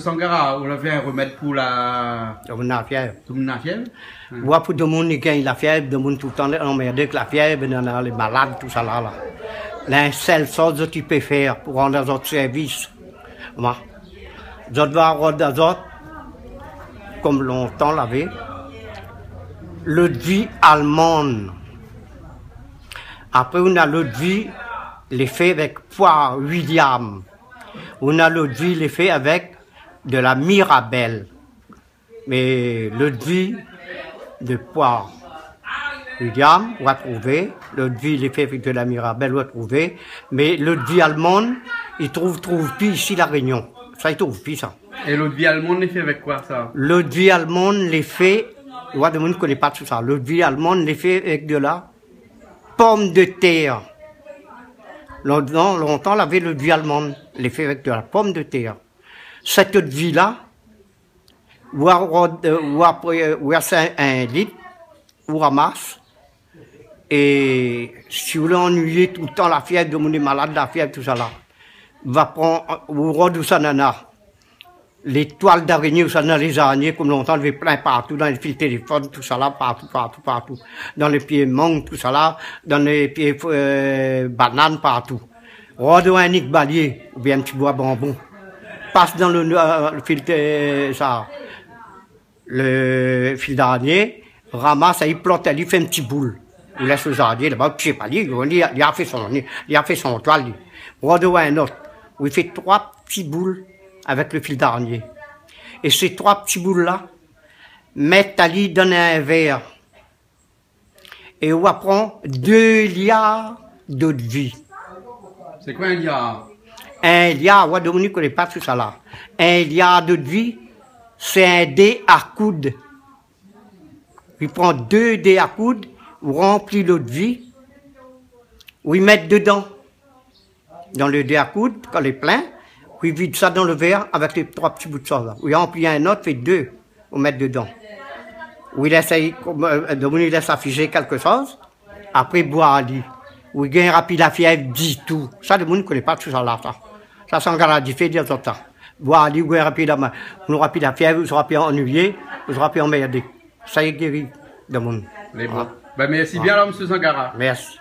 Sangara, on a fait un remède pour la fièvre. La fièvre. Ouais, pour tout le monde qui a la fièvre, tout le monde tout le temps emmerdé avec la fièvre, les malades, tout ça là. La seule chose que tu peux faire pour rendre notre service, je dois rendre d'autres, comme longtemps l'avait, l'eau de vie allemande. Après, on a l'eau de vie, les fait avec poire William. On a l'eau de vie, les fait avec de la Mirabelle. Mais l'eau de vie de poire William, on va trouver. L'eau de vie, les fait avec de la Mirabelle, on va trouver. Mais l'eau de vie allemande, ils trouvent plus ici la Réunion. Ça, ils trouvent plus ça. Et l'eau de vie allemande, les fait avec quoi ça? L'eau de vie allemande, les fait, moi, de monde ne connaît pas tout ça. L'eau de vie allemande, les fait avec de la pomme de terre. Longtemps, on avait l'eau de vie allemande, les fait avec de la pomme de terre. Cette eau de vie-là, ou c'est un litre, ou ramasse. Et si vous voulez ennuyer tout le temps la fièvre, de mon malade, la fièvre, tout ça là, va prendre, ou rod ou ça nana. Les toiles d'araignée, ou ça dans les araignées, comme longtemps, il y avait plein partout, dans les fils téléphones, tout ça là, partout. Dans les pieds mangues, tout ça là, dans les pieds bananes, partout. Rod ou un nick balier, ou bien un petit bois bonbon. Passe dans le fil, le fil d'araignée, ramasse, il plante, il fait une petite boule. Il laisse les araignées là-bas, je sais pas, il a fait son toile. Rod ou un autre, où il fait 3 petites boules avec le fil d'araignée. Et ces 3 petits boules-là, mettent à lui donner un verre. Et on va prendre 2 liards d'eau de vie. C'est quoi un liard? Un liard, ouais, Dominique ne connaît pas tout ça là. Un liard d'eau de vie, c'est un dé à coude. Il prend 2 dés à coude, on remplit l'eau de vie, on y met dedans. Dans le dé à coude, quand il est plein, on vide ça dans le verre avec les 3 petits bouts de sauce. On remplit un autre, fait 2, on met dedans. On laisse afficher quelque chose, après boire à lit. On gagne rapide la fièvre, dit tout. Ça, le monde ne connaît pas tout ça là. Ça s'engage à fait dire tout ça. Boire à lit, on gagne rapide la fièvre, on sera plus ennuyé, on sera plus emmerdé. Ça y est guéri, le monde. Ben, merci bien là, M. Sangara. Merci.